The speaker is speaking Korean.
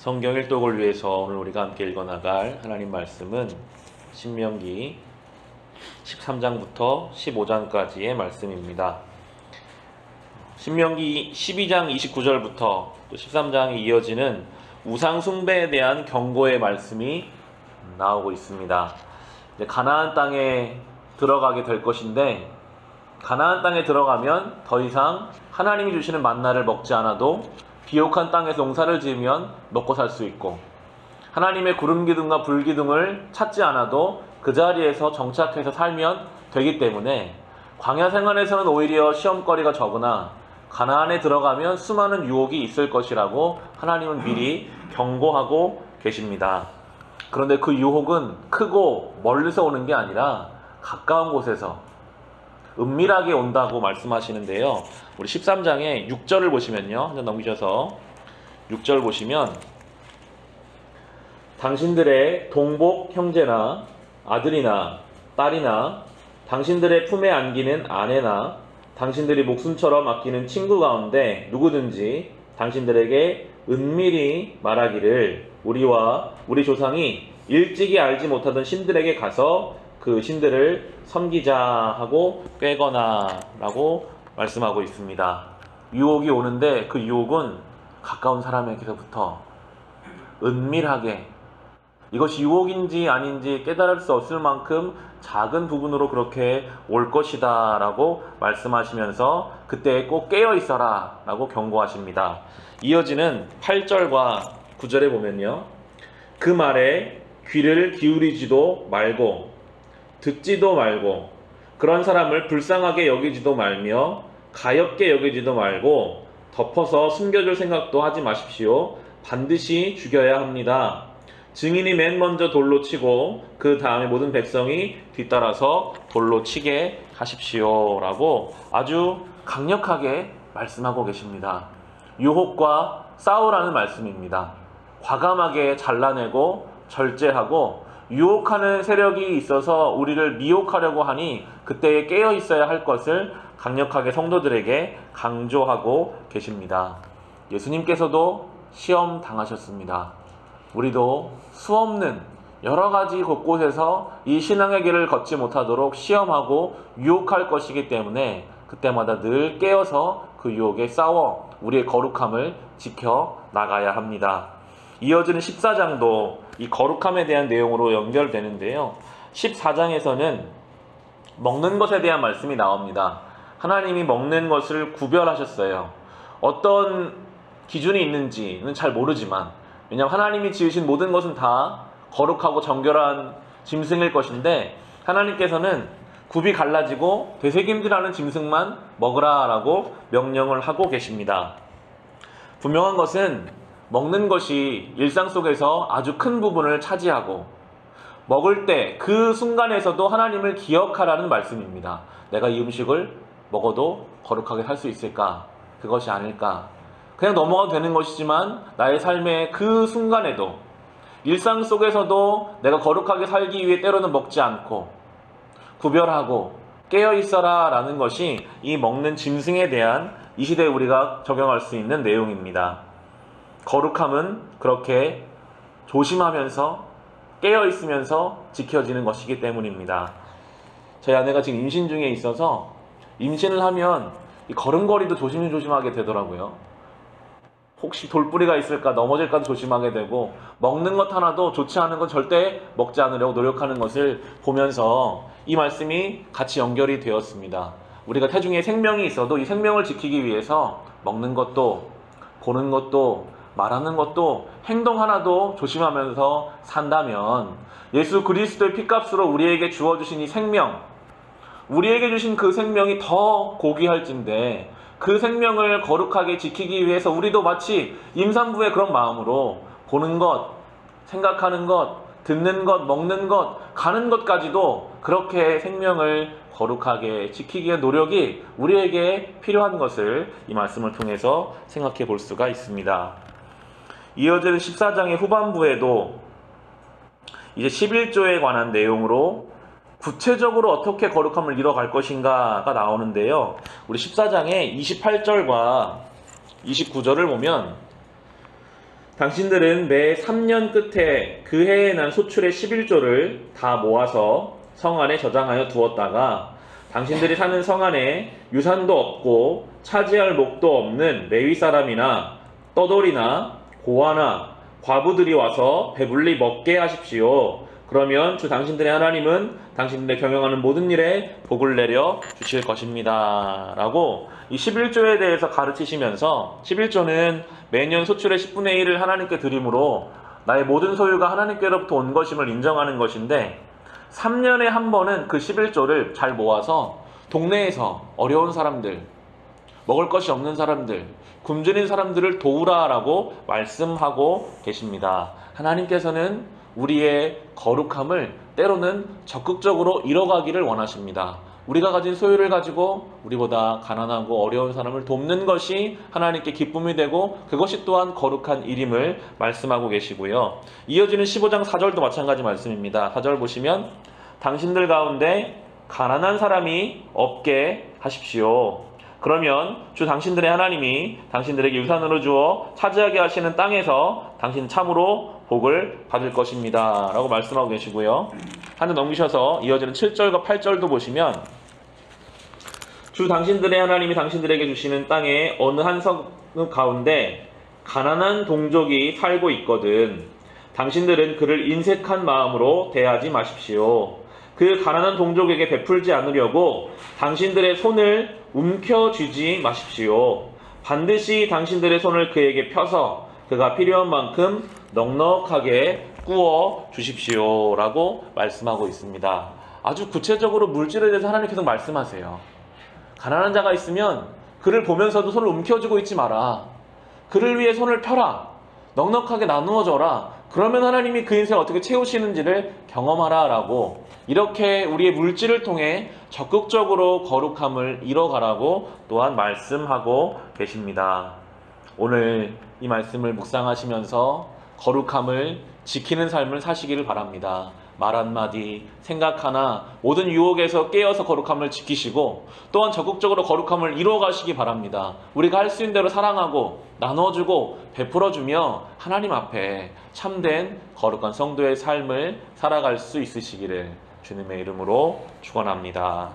성경 일독을 위해서 오늘 우리가 함께 읽어나갈 하나님 말씀은 신명기 13장부터 15장까지의 말씀입니다. 신명기 12장 29절부터 또 13장에 이어지는 우상 숭배에 대한 경고의 말씀이 나오고 있습니다. 이제 가나안 땅에 들어가게 될 것인데, 가나안 땅에 들어가면 더 이상 하나님이 주시는 만나를 먹지 않아도 비옥한 땅에서 농사를 지으면 먹고 살 수 있고, 하나님의 구름기둥과 불기둥을 찾지 않아도 그 자리에서 정착해서 살면 되기 때문에 광야 생활에서는 오히려 시험거리가 적으나 가나안에 들어가면 수많은 유혹이 있을 것이라고 하나님은 미리 경고하고 계십니다. 그런데 그 유혹은 크고 멀리서 오는 게 아니라 가까운 곳에서 은밀하게 온다고 말씀하시는데요. 우리 13장의 6절을 보시면요. 한 장 넘기셔서 6절 보시면, 당신들의 동복 형제나 아들이나 딸이나 당신들의 품에 안기는 아내나 당신들이 목숨처럼 아끼는 친구 가운데 누구든지 당신들에게 은밀히 말하기를 우리와 우리 조상이 일찍이 알지 못하던 신들에게 가서 그 신들을 섬기자 하고 꾀거나 라고 말씀하고 있습니다. 유혹이 오는데 그 유혹은 가까운 사람에게서부터 은밀하게, 이것이 유혹인지 아닌지 깨달을 수 없을 만큼 작은 부분으로 그렇게 올 것이다 라고 말씀하시면서 그때 꼭 깨어 있어라 라고 경고하십니다. 이어지는 8절과 9절에 보면요, 그 말에 귀를 기울이지도 말고 듣지도 말고 그런 사람을 불쌍하게 여기지도 말며 가엾게 여기지도 말고 덮어서 숨겨줄 생각도 하지 마십시오. 반드시 죽여야 합니다. 증인이 맨 먼저 돌로 치고 그 다음에 모든 백성이 뒤따라서 돌로 치게 하십시오 라고 아주 강력하게 말씀하고 계십니다. 유혹과 싸우라는 말씀입니다. 과감하게 잘라내고 절제하고, 유혹하는 세력이 있어서 우리를 미혹하려고 하니 그때에 깨어 있어야 할 것을 강력하게 성도들에게 강조하고 계십니다. 예수님께서도 시험 당하셨습니다. 우리도 수없는 여러 가지 곳곳에서 이 신앙의 길을 걷지 못하도록 시험하고 유혹할 것이기 때문에 그때마다 늘 깨어서 그 유혹에 싸워 우리의 거룩함을 지켜 나가야 합니다. 이어지는 14장도 이 거룩함에 대한 내용으로 연결되는데요. 14장에서는 먹는 것에 대한 말씀이 나옵니다. 하나님이 먹는 것을 구별하셨어요. 어떤 기준이 있는지는 잘 모르지만, 왜냐하면 하나님이 지으신 모든 것은 다 거룩하고 정결한 짐승일 것인데 하나님께서는 굽이 갈라지고 되새김질하는 짐승만 먹으라라고 명령을 하고 계십니다. 분명한 것은 먹는 것이 일상 속에서 아주 큰 부분을 차지하고, 먹을 때 그 순간에서도 하나님을 기억하라는 말씀입니다. 내가 이 음식을 먹어도 거룩하게 살 수 있을까? 그것이 아닐까? 그냥 넘어가도 되는 것이지만 나의 삶의 그 순간에도, 일상 속에서도 내가 거룩하게 살기 위해 때로는 먹지 않고 구별하고 깨어있어라 라는 것이 이 먹는 짐승에 대한 이 시대에 우리가 적용할 수 있는 내용입니다. 거룩함은 그렇게 조심하면서 깨어있으면서 지켜지는 것이기 때문입니다. 저희 아내가 지금 임신 중에 있어서 임신을 하면 이 걸음걸이도 조심하게 되더라고요. 혹시 돌뿌리가 있을까, 넘어질까도 조심하게 되고, 먹는 것 하나도 좋지 않은 건 절대 먹지 않으려고 노력하는 것을 보면서 이 말씀이 같이 연결이 되었습니다. 우리가 태중에 생명이 있어도 이 생명을 지키기 위해서 먹는 것도, 보는 것도, 말하는 것도, 행동 하나도 조심하면서 산다면 예수 그리스도의 피값으로 우리에게 주어주신 이 생명, 우리에게 주신 그 생명이 더 고귀할진데 그 생명을 거룩하게 지키기 위해서 우리도 마치 임산부의 그런 마음으로 보는 것, 생각하는 것, 듣는 것, 먹는 것, 가는 것까지도 그렇게 생명을 거룩하게 지키기 위한 노력이 우리에게 필요한 것을 이 말씀을 통해서 생각해 볼 수가 있습니다. 이어지는 14장의 후반부에도 이제 11조에 관한 내용으로 구체적으로 어떻게 거룩함을 이뤄갈 것인가가 나오는데요. 우리 14장의 28절과 29절을 보면, 당신들은 매 3년 끝에 그 해에 난 소출의 11조를 다 모아서 성 안에 저장하여 두었다가 당신들이 사는 성 안에 유산도 없고 차지할 목도 없는 레위 사람이나 떠돌이나 고아나 과부들이 와서 배불리 먹게 하십시오. 그러면 주 당신들의 하나님은 당신들의 경영하는 모든 일에 복을 내려 주실 것입니다. 라고 이 11조에 대해서 가르치시면서 11조는 매년 소출의 10분의 1을 하나님께 드림으로 나의 모든 소유가 하나님께로부터 온 것임을 인정하는 것인데 3년에 한 번은 그 11조를 잘 모아서 동네에서 어려운 사람들, 먹을 것이 없는 사람들, 굶주린 사람들을 도우라라고 말씀하고 계십니다. 하나님께서는 우리의 거룩함을 때로는 적극적으로 이뤄가기를 원하십니다. 우리가 가진 소유를 가지고 우리보다 가난하고 어려운 사람을 돕는 것이 하나님께 기쁨이 되고 그것이 또한 거룩한 일임을 말씀하고 계시고요. 이어지는 15장 4절도 마찬가지 말씀입니다. 4절 보시면 당신들 가운데 가난한 사람이 없게 하십시오. 그러면 주 당신들의 하나님이 당신들에게 유산으로 주어 차지하게 하시는 땅에서 당신 참으로 복을 받을 것입니다. 라고 말씀하고 계시고요. 한 번 넘기셔서 이어지는 7절과 8절도 보시면 주 당신들의 하나님이 당신들에게 주시는 땅에 어느 한 성 가운데 가난한 동족이 살고 있거든 당신들은 그를 인색한 마음으로 대하지 마십시오. 그 가난한 동족에게 베풀지 않으려고 당신들의 손을 움켜쥐지 마십시오. 반드시 당신들의 손을 그에게 펴서 그가 필요한 만큼 넉넉하게 구워 주십시오. 라고 말씀하고 있습니다. 아주 구체적으로 물질에 대해서 하나님께서 말씀하세요. 가난한 자가 있으면 그를 보면서도 손을 움켜쥐고 있지 마라. 그를 위해 손을 펴라. 넉넉하게 나누어줘라. 그러면 하나님이 그 인생을 어떻게 채우시는지를 경험하라 라고 이렇게 우리의 물질을 통해 적극적으로 거룩함을 이뤄가라고 또한 말씀하고 계십니다. 오늘 이 말씀을 묵상하시면서 거룩함을 지키는 삶을 사시기를 바랍니다. 말 한마디, 생각 하나, 모든 유혹에서 깨어서 거룩함을 지키시고 또한 적극적으로 거룩함을 이루어가시기 바랍니다. 우리가 할 수 있는 대로 사랑하고 나눠주고 베풀어주며 하나님 앞에 참된 거룩한 성도의 삶을 살아갈 수 있으시기를 주님의 이름으로 축원합니다.